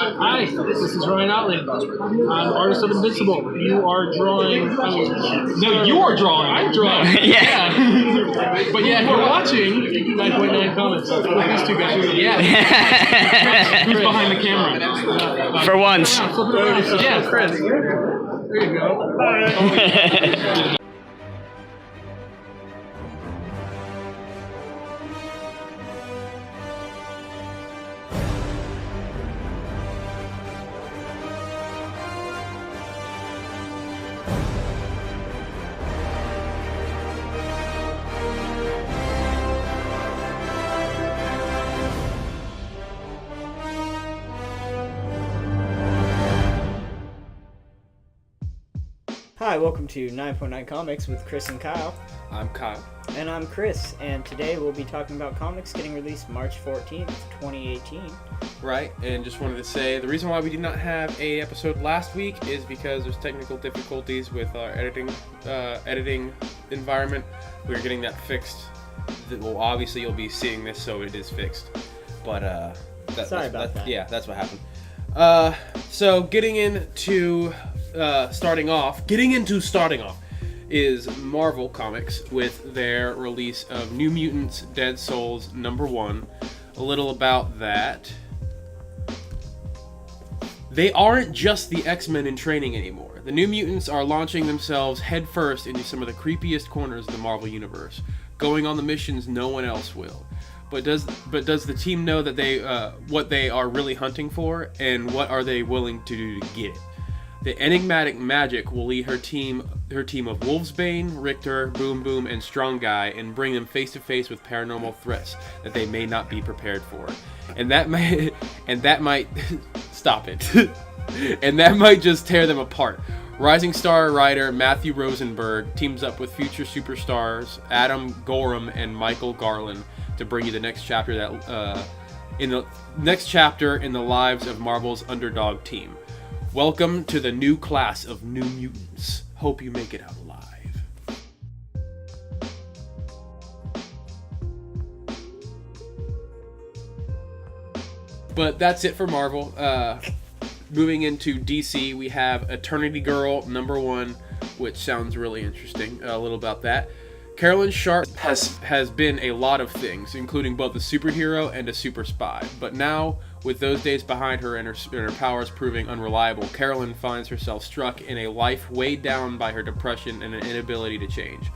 Hi, this is Ryan Otley. I'm artist of Invincible. You are drawing. No, you are drawing. I'm drawing. Yeah. But yeah, we're watching 9.9 Comics with these two guys. Yeah. Who's behind the camera? For once. Yeah, Chris. There you go. Hi, welcome to 9.9 Comics with Chris and Kyle. I'm Kyle. And I'm Chris, and today we'll be talking about comics getting released March 14th, 2018. Right, and just wanted to say the reason why we did not have a episode last week is because there's technical difficulties with our editing environment. We're getting that fixed. Well, obviously you'll be seeing this, so it is fixed. But Sorry about that. Yeah, that's what happened. So getting into starting off is Marvel Comics with their release of New Mutants Dead Souls #1. A little about that. They aren't just the X-Men in training anymore. The New Mutants are launching themselves headfirst into some of the creepiest corners of the Marvel Universe, going on the missions no one else will. But does the team know that they what they are really hunting for, and what are they willing to do to get it? The enigmatic Magic will lead her team of Wolfsbane, Richter, Boom Boom, and Strong Guy, and bring them face to face with paranormal threats that they may not be prepared for, and that might stop it, and that might just tear them apart. Rising Star writer Matthew Rosenberg teams up with future superstars Adam Gorham and Michael Garland to bring you the next chapter in the lives of Marvel's underdog team. Welcome to the new class of New Mutants. Hope you make it out alive. But that's it for Marvel. Moving into DC, we have Eternity Girl #1, which sounds really interesting. A little about that. Carolyn Sharp has been a lot of things, including both a superhero and a super spy. But now, with those days behind her and her powers proving unreliable, Carolyn finds herself struck in a life weighed down by her depression and an inability to change.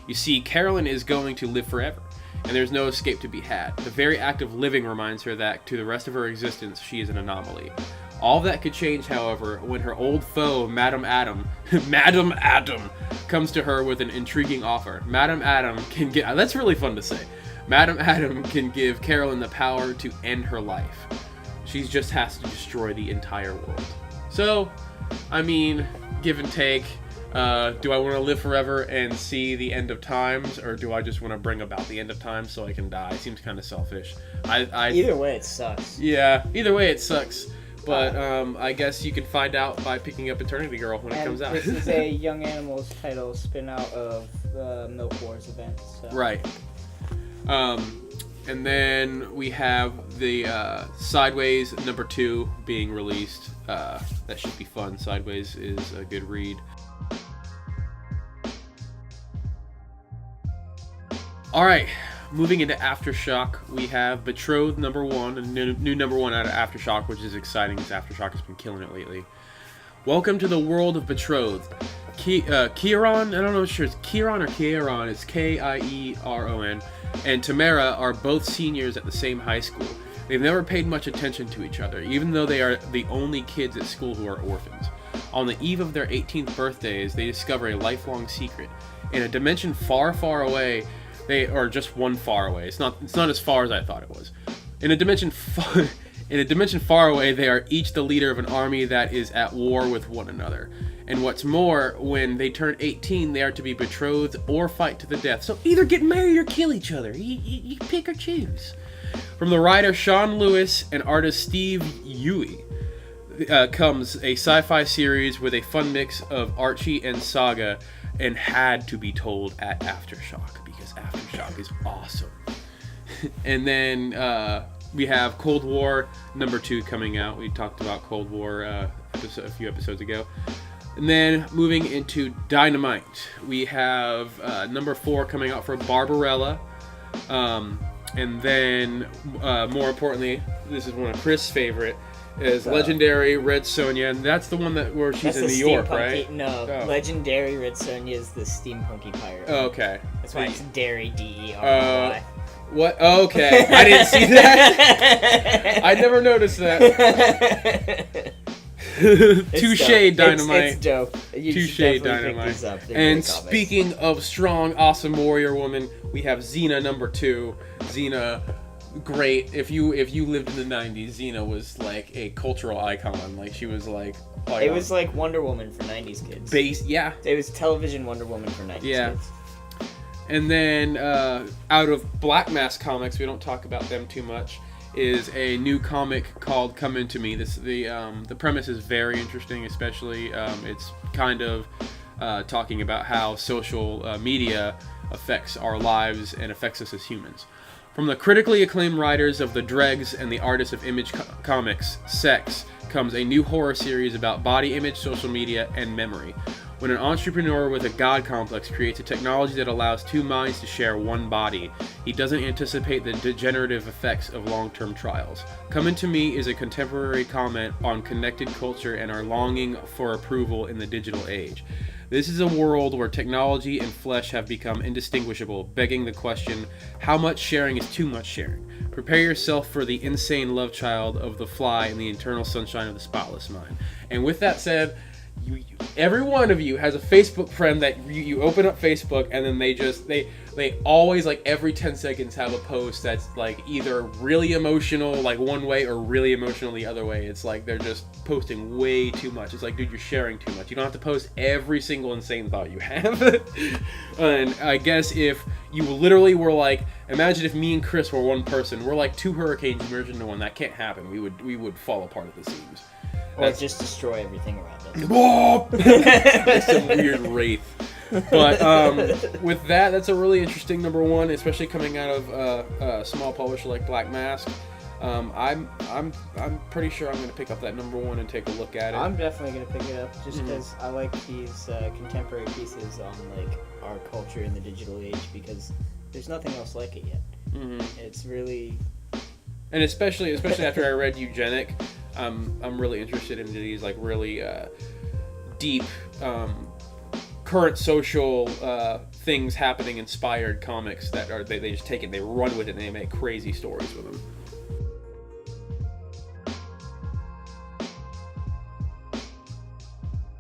You see, Carolyn is going to live forever, and there's no escape to be had. The very act of living reminds her that, to the rest of her existence, she is an anomaly. All that could change, however, when her old foe, Madam Adam, comes to her with an intriguing offer. Madam Adam can get... That's really fun to say. Madam Adam can give Carolyn the power to end her life. She just has to destroy the entire world. So, I mean, give and take. Do I want to live forever and see the end of times, or do I just want to bring about the end of times so I can die? Seems kind of selfish. Either way, it sucks. Yeah, either way, it sucks. But I guess you can find out by picking up Eternity Girl when it comes out. This is a Young Animals title spin out of the Milk Wars event. So. Right. And then we have the Sideways #2 being released. That should be fun. Sideways is a good read. Alright, moving into Aftershock, we have Betrothed #1, a new #1 out of Aftershock, which is exciting because Aftershock has been killing it lately. Welcome to the world of Betrothed. Kieran, I don't know if it's Kieran or Kieran, it's Kieron, and Tamara are both seniors at the same high school. They've never paid much attention to each other, even though they are the only kids at school who are orphans. On the eve of their 18th birthdays, they discover a lifelong secret. In a dimension far, far away, they are just one far away. It's not as far as I thought it was. In a dimension far away, they are each the leader of an army that is at war with one another. And what's more, when they turn 18, they are to be betrothed or fight to the death. So either get married or kill each other. You pick or choose. From the writer Sean Lewis and artist Steve Yui comes a sci-fi series with a fun mix of Archie and Saga, and had to be told at Aftershock because Aftershock is awesome. And then we have Cold War #2 coming out. We talked about Cold War a few episodes ago. And then moving into Dynamite, we have #4 coming out for Barbarella. And then, more importantly, this is one of Chris' favorite, is Legendary Red Sonja, and that's the one where she's in New York, right? No, Legendary Red Sonja is the steampunky pirate. Oh, okay. That's why it's Derry, D-E-R-Y. What? Oh, okay. I didn't see that. I never noticed that. Touche, Dynamite. It's dope. Touche, Dynamite. And speaking of strong, awesome warrior woman, we have Xena #2. Xena, great. If you lived in the 90s, Xena was like a cultural icon. Like she was like it was like Wonder Woman for 90s kids. Yeah. It was television Wonder Woman for 90s kids. And then out of Black Mask Comics, we don't talk about them too much, is a new comic called Come Into Me. The premise is very interesting, especially it's kind of talking about how social media affects our lives and affects us as humans. From the critically acclaimed writers of The Dregs and the artists of Image Comics, Sex, comes a new horror series about body image, social media, and memory. When an entrepreneur with a god complex creates a technology that allows two minds to share one body, he doesn't anticipate the degenerative effects of long-term trials. Come Into Me is a contemporary comment on connected culture and our longing for approval in the digital age. This is a world where technology and flesh have become indistinguishable, begging the question, how much sharing is too much sharing? Prepare yourself for the insane love child of the fly and the eternal sunshine of the spotless mind. And with that said, every one of you has a Facebook friend that you open up Facebook and then they always, like, every 10 seconds have a post that's like either really emotional like one way or really emotional the other way. It's like they're just posting way too much. It's like, dude, you're sharing too much. You don't have to post every single insane thought you have. And I guess if you literally were like, imagine if me and Chris were one person, we're like two hurricanes merged into one. That can't happen. We would fall apart at the seams. Or just destroy everything around us. Whoa! That's a weird wraith. But with that, that's a really interesting #1, especially coming out of a small publisher like Black Mask. I'm pretty sure I'm going to pick up that #1 and take a look at it. I'm definitely going to pick it up just because I like these contemporary pieces on like our culture in the digital age, because there's nothing else like it yet. It's really, and especially after I read Eugenic, I'm really interested in these like really deep current social things happening inspired comics that are they just take it, they run with it, and they make crazy stories with them.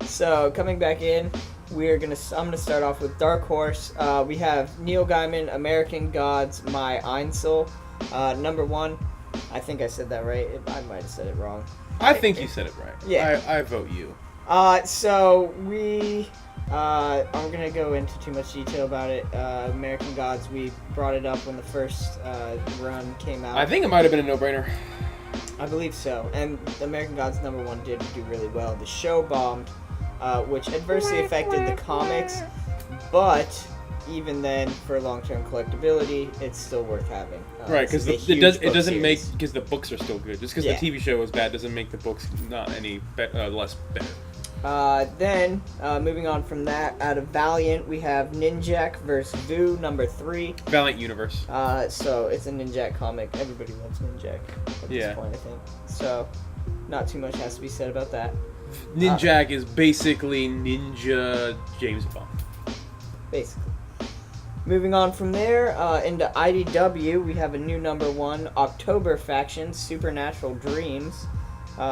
So coming back in, I'm gonna start off with Dark Horse. We have Neil Gaiman, American Gods, My Einzel, #1. I think I said that right. I might have said it wrong. I think you said it right. Yeah. I vote you. So we aren't going to go into too much detail about it. American Gods, we brought it up when the first run came out. I think it might have been a no-brainer. I believe so. And American Gods #1 did do really well. The show bombed, which adversely affected the comics, but even then, for long-term collectability, it's still worth having. Right, because it doesn't make, because the books are still good. Just because the TV show was bad doesn't make the books not any less better. Then moving on from that, out of Valiant, we have Ninjak vs. Vu #3. Valiant Universe. So it's a Ninjak comic. Everybody loves Ninjak at this point, I think. So not too much has to be said about that. Ninjak is basically Ninja James Bond. Basically. Moving on from there, into IDW, we have a new #1, October Faction, Supernatural Dreams.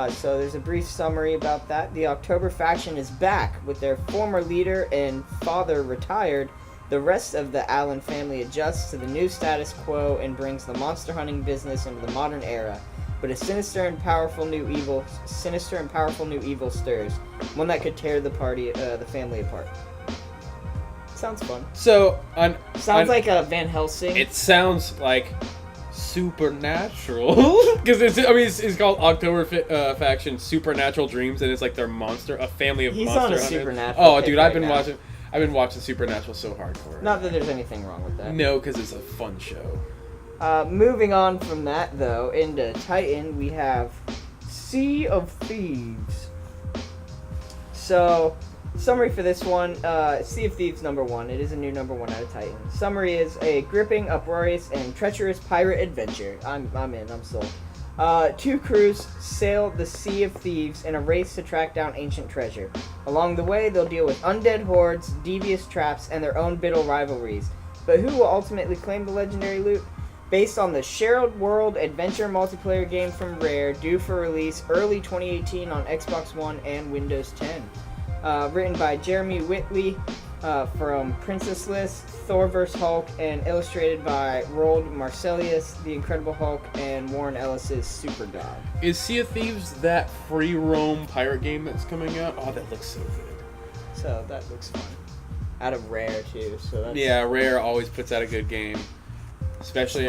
So there's a brief summary about that. The October Faction is back with their former leader and father retired. The rest of the Allen family adjusts to the new status quo and brings the monster hunting business into the modern era. But a sinister and powerful new evil stirs, one that could tear the family apart. Sounds fun. So, sounds like a Van Helsing. It sounds like supernatural because it's called October Faction Supernatural Dreams, and it's like their a family of He's monster on a hunters. supernatural. Oh, dude, I've been now. watching Supernatural so hardcore. Not that there's anything wrong with that. No, because it's a fun show. Moving on from that, though, into Titan, we have Sea of Thieves. So, summary for this one, Sea of Thieves #1. It is a new #1 out of Titan. Summary is a gripping, uproarious, and treacherous pirate adventure. I'm in, I'm sold. Two crews sail the Sea of Thieves in a race to track down ancient treasure. Along the way, they'll deal with undead hordes, devious traps, and their own bitter rivalries. But who will ultimately claim the legendary loot? Based on the shared world adventure multiplayer game from Rare, due for release early 2018 on Xbox One and Windows 10. Written by Jeremy Whitley from Princess List, Thor vs. Hulk, and illustrated by Roald Marcelius, The Incredible Hulk, and Warren Ellis's Super God. Is Sea of Thieves that free roam pirate game that's coming out? Oh, that looks so good. So that looks fun. Out of Rare too. So that's... Yeah, Rare always puts out a good game. Especially,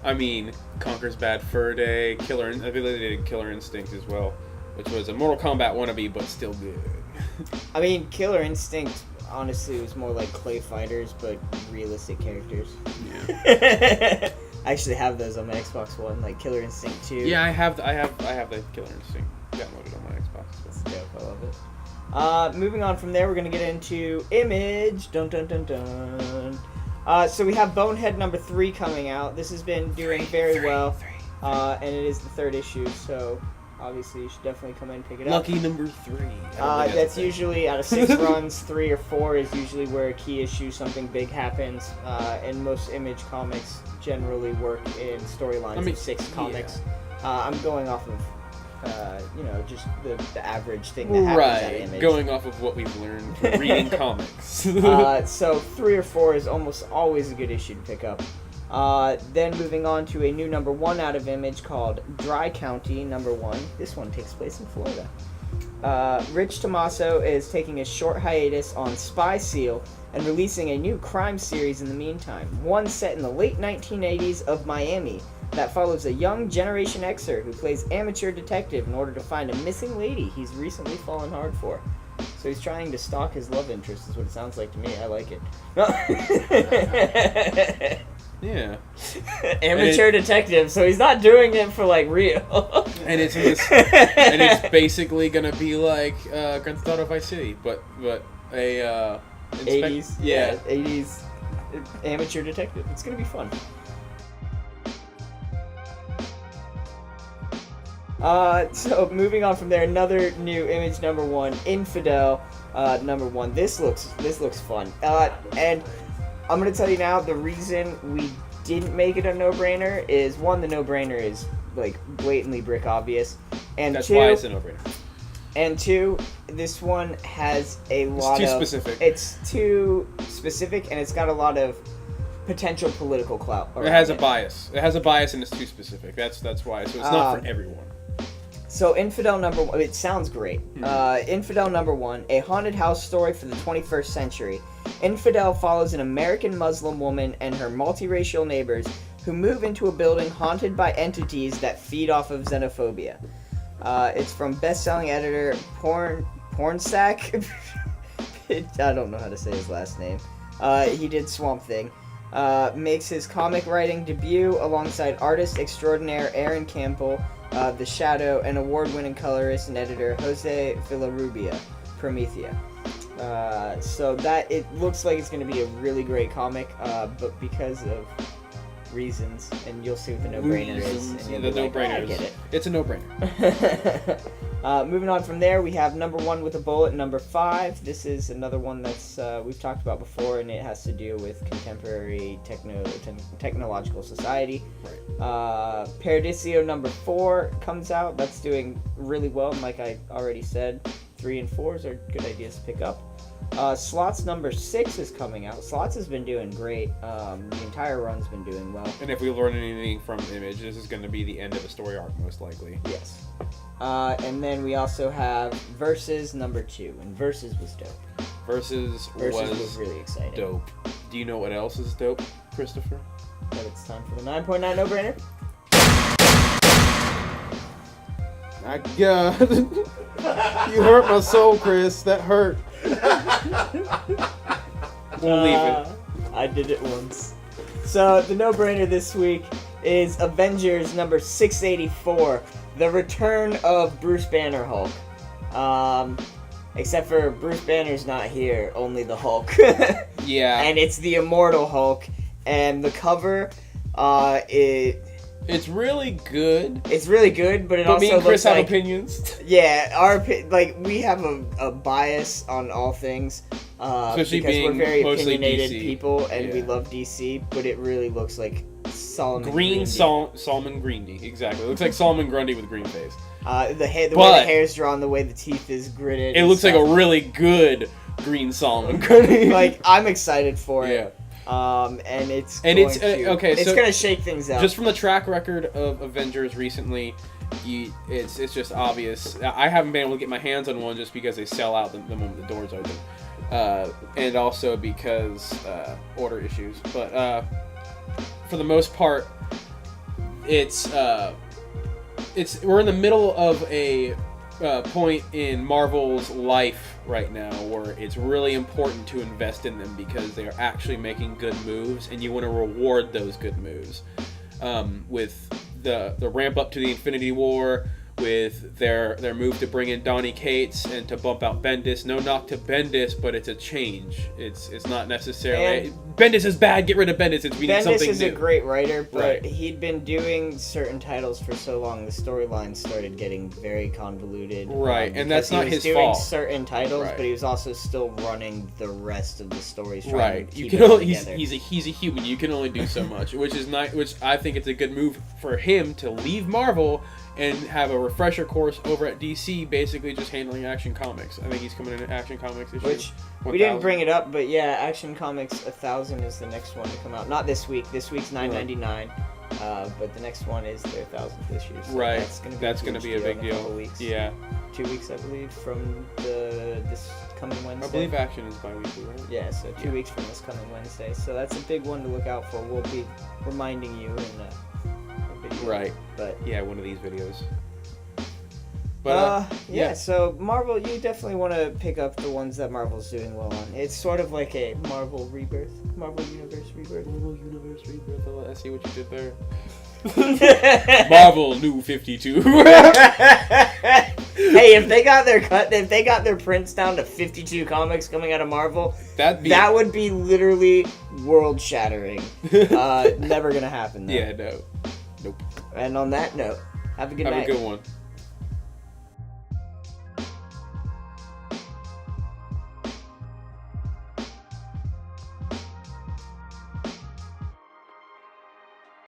I mean, Conker's Bad Fur Day, I believe they did Killer Instinct as well, which was a Mortal Kombat wannabe, but still good. I mean, Killer Instinct, honestly, was more like Clay Fighters, but realistic characters. Yeah. I actually have those on my Xbox One, like Killer Instinct 2. Yeah, I have the Killer Instinct downloaded on my Xbox. That's dope, I love it. Moving on from there, we're going to get into Image. Dun dun dun dun. So we have Bonehead #3 coming out. This has been doing very well, and it is the 3rd issue, so obviously you should definitely come in and pick it up. Lucky #3. That's usually out of 6 runs, 3 or 4 is usually where a key issue, something big happens, and most Image comics generally work in storylines of 6 comics. I'm going off of just the average thing that happens at Image. Going off of what we've learned from reading comics. So 3 or 4 is almost always a good issue to pick up. Then moving on to a new #1 out of Image called Dry County #1. This one takes place in Florida. Rich Tommaso is taking a short hiatus on Spy Seal and releasing a new crime series in the meantime. One set in the late 1980s of Miami that follows a young Generation Xer who plays amateur detective in order to find a missing lady he's recently fallen hard for. So he's trying to stalk his love interest is what it sounds like to me. I like it. Yeah. Amateur detective, so he's not doing it for like real. And it's basically gonna be like Grand Theft Auto Vice City, but a 80s, yeah, 80s amateur detective. It's gonna be fun. So moving on from there, another new Image #1, Infidel #1. This looks fun. And I'm gonna tell you now, the reason we didn't make it a no-brainer is, one, the no-brainer is like blatantly brick obvious, and that's two, why it's a no-brainer. And two, this one has a lot It's too specific. It's too specific, and it's got a lot of potential political clout. It has a bias. It has a bias, and it's too specific. That's why. So it's not for everyone. So Infidel #1, it sounds great. Infidel #1, a haunted house story for the 21st century. Infidel follows an American Muslim woman and her multiracial neighbors who move into a building haunted by entities that feed off of xenophobia. It's from best-selling editor Pornsack. I don't know how to say his last name. He did Swamp Thing. Makes his comic writing debut alongside artist extraordinaire Aaron Campbell, The Shadow, and award-winning colorist and editor Jose Villarrubia, Promethea. So that, it looks like it's going to be a really great comic, but because of reasons, and you'll see what the no-brainer is. And The no-brainer is. It's a no-brainer. Moving on from there, we have #1 with a bullet, #5. This is another one that's we've talked about before, and it has to do with contemporary technological society. Right. Paradiso #4 comes out. That's doing really well, and like I already said, 3 and 4s are good ideas to pick up. Slots #6 is coming out. Slots has been doing great. The entire run's been doing well. And if we learn anything from Image, this is going to be the end of a story arc, most likely. Yes. And then we also have Versus #2, and Versus was dope. Versus was really exciting. Dope. Do you know what else is dope, Christopher? But it's time for the 9.9 no-brainer. My God. You hurt my soul, Chris. That hurt. We'll leave it. I did it once. So the no-brainer this week is Avengers number 684, The Return of Bruce Banner Hulk. Except for Bruce Banner's not here, only the Hulk. Yeah. And it's the Immortal Hulk, and the cover, it's really good. it's really good, but it But also me and Chris looks have like opinions. yeah, we have a bias on all things, Especially because being we're very mostly opinionated DC. people, and we Yeah. love DC, but it really looks like Solomon Green Grundy. Solomon Grundy, exactly. It looks like Solomon Grundy with a green face. The way the But- hair's drawn, the way the teeth is gritted. It and looks like a stuff. really good Green Solomon Grundy. Like, I'm excited for yeah. it. And it's And going it's, to, okay, it's so gonna shake things up. Just from the track record of Avengers recently, it's just obvious. I haven't been able to get my hands on one just because they sell out the moment the doors open, and also because order issues. But for the most part, it's we're in the middle of a point in Marvel's life right now where it's really important to invest in them because they are actually making good moves, and you want to reward those good moves with the ramp up to the Infinity War, with their move to bring in Donny Cates and to bump out Bendis. No knock to Bendis, but it's a change. It's not necessarily Bendis is bad. Get rid of Bendis. We need Bendis something is new. a great writer, but Right. he'd been doing certain titles for so long, the storylines started getting very convoluted. Right, and that's because not his he was doing fault. certain titles, Right. but he was also still running the rest of the stories. Trying Right, to you keep can it all only, together. he's a human. You can only do so much, which is not. Which I think it's a good move for him to leave Marvel and have a refresher course over at DC, basically just handling Action Comics. I think he's coming in Action Comics issue. Which we 1000. didn't bring it up, but yeah, Action Comics 1000 is the next one to come out. Not this week. This week's $9.99. But the next one is their 1000th issue. So Right, That's gonna be a big in a couple deal. weeks. Yeah, 2 weeks, I believe, from this coming Wednesday. I believe Action is bi-weekly, right? Yeah, so 2 weeks from this coming Wednesday. So that's a big one to look out for. We'll be reminding you in a video. Right. But Yeah, one of these videos. But yeah, so Marvel, you definitely want to pick up the ones that Marvel's doing well on. It's sort of like a Marvel rebirth, Marvel Universe rebirth. Marvel Universe Rebirth. I see what you did there. Marvel New 52. Hey, if they got their prints down to 52 comics coming out of Marvel, that would be literally world shattering. Never gonna happen though. Yeah, no. Nope. And on that note, have a good night. Have a good one.